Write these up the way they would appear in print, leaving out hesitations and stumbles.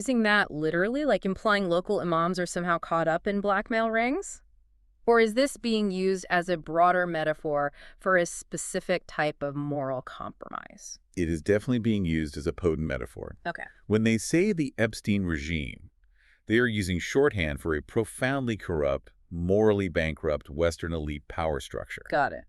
Using that literally, like implying local imams are somehow caught up in blackmail rings? Or is this being used as a broader metaphor for a specific type of moral compromise? It is definitely being used as a potent metaphor. Okay, When they say the Epstein regime, they are using shorthand for a profoundly corrupt, morally bankrupt Western elite power structure. got it.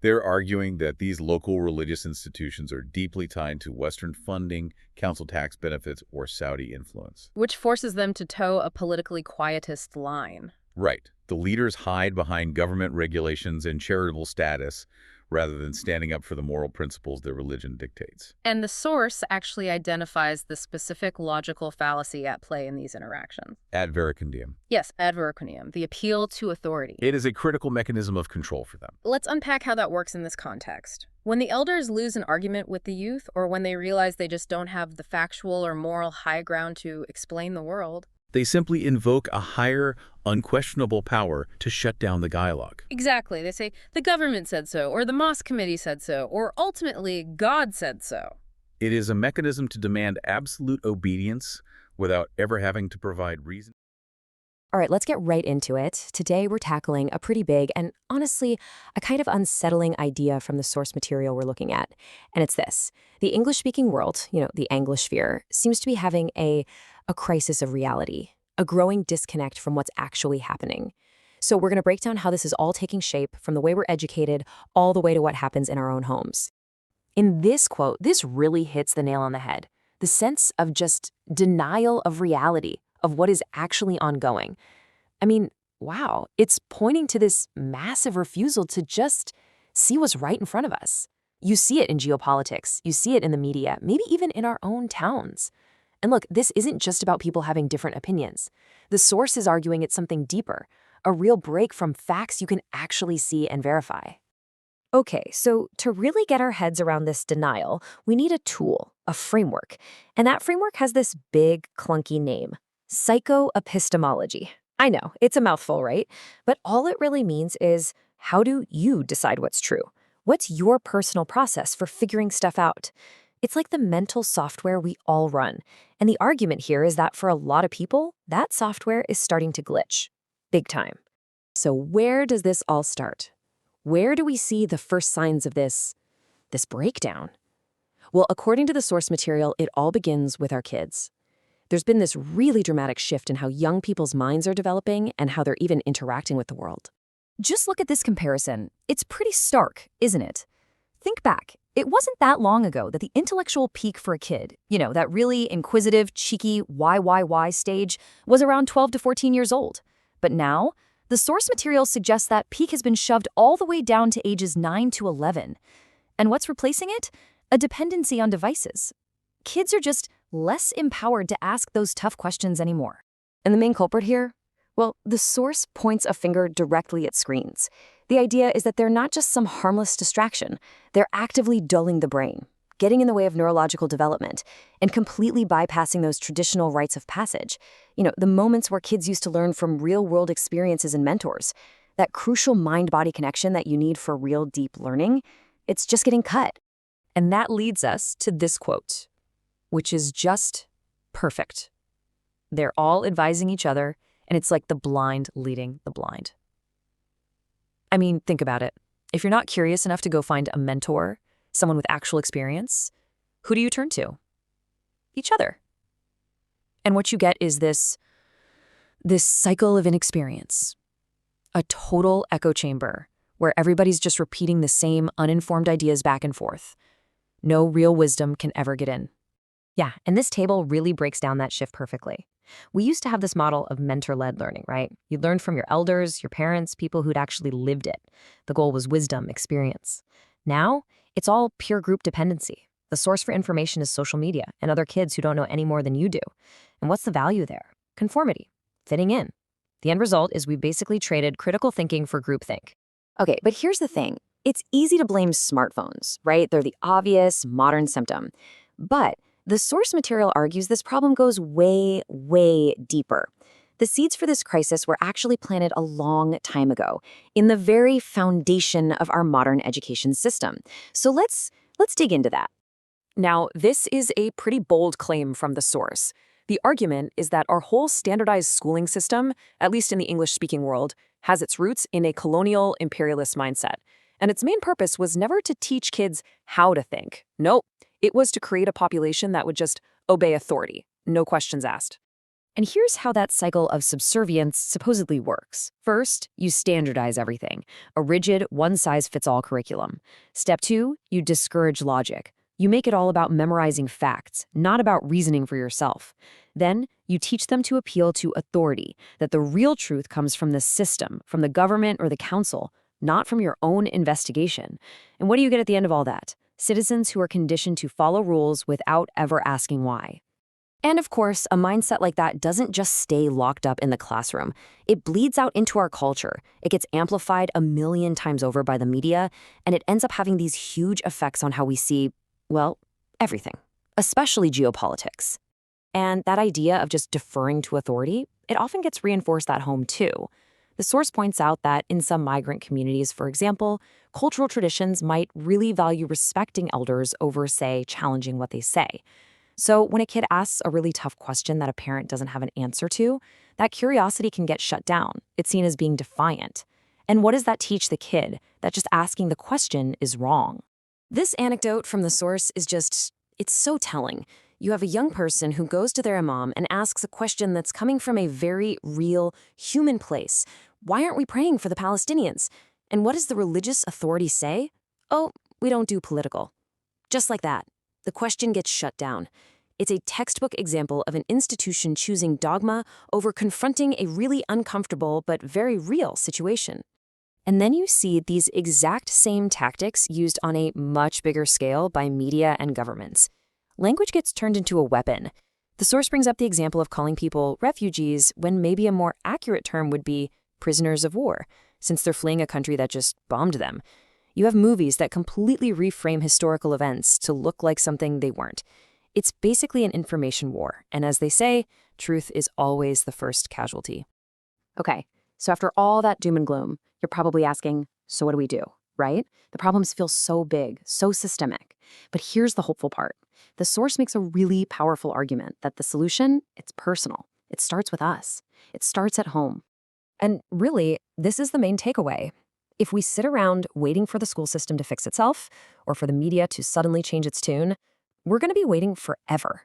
They're arguing that these local religious institutions are deeply tied to Western funding, council tax benefits, or Saudi influence. Which forces them to toe a politically quietist line. Right. The leaders hide behind government regulations and charitable status rather than standing up for the moral principles their religion dictates. And the source actually identifies the specific logical fallacy at play in these interactions. Ad verecundiam. Yes, ad vericundium, the appeal to authority. It is a critical mechanism of control for them. Let's unpack how that works in this context. When the elders lose an argument with the youth, or when they realize they just don't have the factual or moral high ground to explain the world. They simply invoke a higher, unquestionable power to shut down the dialogue. Exactly. They say, the government said so, or the mosque committee said so, or ultimately, God said so. It is a mechanism to demand absolute obedience without ever having to provide reason. All right, let's get right into it. Today, we're tackling a pretty big and honestly, a kind of unsettling idea from the source material we're looking at. And it's this. The English-speaking world, the Anglosphere, seems to be having a crisis of reality, a growing disconnect from what's actually happening. So we're going to break down how this is all taking shape from the way we're educated all the way to what happens in our own homes. In this quote, this really hits the nail on the head. The sense of just denial of reality, of what is actually ongoing. I mean, wow, it's pointing to this massive refusal to just see what's right in front of us. You see it in geopolitics, you see it in the media, maybe even in our own towns. And look, this isn't just about people having different opinions. The source is arguing it's something deeper, a real break from facts you can actually see and verify. Okay, so to really get our heads around this denial, we need a tool, a framework. And that framework has this big, clunky name. Psychoepistemology. I know, it's a mouthful, right? But all it really means is, how do you decide what's true? What's your personal process for figuring stuff out? It's like the mental software we all run. And the argument here is that for a lot of people, that software is starting to glitch. Big time. So where does this all start? Where do we see the first signs of this breakdown? Well, according to the source material, it all begins with our kids. There's been this really dramatic shift in how young people's minds are developing and how they're even interacting with the world. Just look at this comparison. It's pretty stark, isn't it? Think back. It wasn't that long ago that the intellectual peak for a kid, that really inquisitive, cheeky why stage, was around 12 to 14 years old. But now, the source material suggests that peak has been shoved all the way down to ages 9 to 11. And what's replacing it? A dependency on devices. Kids are just less empowered to ask those tough questions anymore. And the main culprit here? Well, the source points a finger directly at screens. The idea is that they're not just some harmless distraction. They're actively dulling the brain, getting in the way of neurological development, and completely bypassing those traditional rites of passage. The moments where kids used to learn from real-world experiences and mentors. That crucial mind-body connection that you need for real deep learning, it's just getting cut. And that leads us to this quote, which is just perfect. They're all advising each other, and it's like the blind leading the blind. I mean, think about it. If you're not curious enough to go find a mentor, someone with actual experience, who do you turn to? Each other. And what you get is this cycle of inexperience. A total echo chamber where everybody's just repeating the same uninformed ideas back and forth. No real wisdom can ever get in. Yeah, and this table really breaks down that shift perfectly. We used to have this model of mentor-led learning, right? You'd learn from your elders, your parents, people who'd actually lived it. The goal was wisdom, experience. Now, it's all pure group dependency. The source for information is social media and other kids who don't know any more than you do. And what's the value there? Conformity, fitting in. The end result is we basically traded critical thinking for groupthink. Okay, but here's the thing. It's easy to blame smartphones, right? They're the obvious modern symptom. But the source material argues this problem goes way, way deeper. The seeds for this crisis were actually planted a long time ago, in the very foundation of our modern education system. So let's dig into that. Now, this is a pretty bold claim from the source. The argument is that our whole standardized schooling system, at least in the English-speaking world, has its roots in a colonial imperialist mindset. And its main purpose was never to teach kids how to think. Nope. It was to create a population that would just obey authority, no questions asked. And here's how that cycle of subservience supposedly works. First, you standardize everything, a rigid, one-size-fits-all curriculum. Step 2, you discourage logic. You make it all about memorizing facts, not about reasoning for yourself. Then, you teach them to appeal to authority, that the real truth comes from the system, from the government or the council, not from your own investigation. And what do you get at the end of all that? Citizens who are conditioned to follow rules without ever asking why. And of course, a mindset like that doesn't just stay locked up in the classroom. It bleeds out into our culture. It gets amplified a million times over by the media, and it ends up having these huge effects on how we see, well, everything, especially geopolitics. And that idea of just deferring to authority, it often gets reinforced at home too. The source points out that in some migrant communities, for example, cultural traditions might really value respecting elders over, say, challenging what they say. So when a kid asks a really tough question that a parent doesn't have an answer to, that curiosity can get shut down. It's seen as being defiant. And what does that teach the kid? That just asking the question is wrong. This anecdote from the source is it's so telling. You have a young person who goes to their imam and asks a question that's coming from a very real, human place. Why aren't we praying for the Palestinians? And what does the religious authority say? Oh, we don't do political. Just like that. The question gets shut down. It's a textbook example of an institution choosing dogma over confronting a really uncomfortable but very real situation. And then you see these exact same tactics used on a much bigger scale by media and governments. Language gets turned into a weapon. The source brings up the example of calling people refugees when maybe a more accurate term would be prisoners of war, since they're fleeing a country that just bombed them. You have movies that completely reframe historical events to look like something they weren't. It's basically an information war, and as they say, truth is always the first casualty. Okay, so after all that doom and gloom, you're probably asking, so what do we do, right? The problems feel so big, so systemic. But here's the hopeful part. The source makes a really powerful argument that the solution, it's personal. It starts with us. It starts at home. And really, this is the main takeaway. If we sit around waiting for the school system to fix itself, or for the media to suddenly change its tune, we're going to be waiting forever.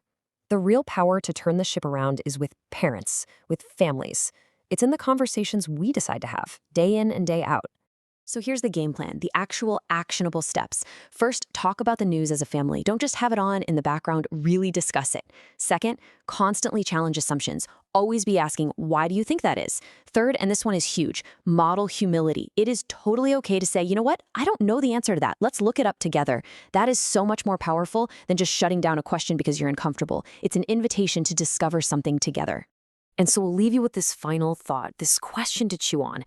The real power to turn the ship around is with parents, with families. It's in the conversations we decide to have, day in and day out. So here's the game plan, the actual actionable steps. First, talk about the news as a family. Don't just have it on in the background, really discuss it. Second, constantly challenge assumptions. Always be asking, why do you think that is? Third, and this one is huge, model humility. It is totally okay to say, you know what? I don't know the answer to that. Let's look it up together. That is so much more powerful than just shutting down a question because you're uncomfortable. It's an invitation to discover something together. And so we'll leave you with this final thought, this question to chew on.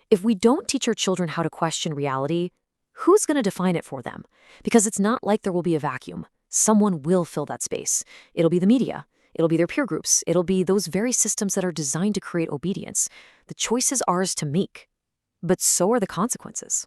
If we don't teach our children how to question reality, who's going to define it for them? Because it's not like there will be a vacuum. Someone will fill that space. It'll be the media. It'll be their peer groups. It'll be those very systems that are designed to create obedience. The choice is ours to make. But so are the consequences.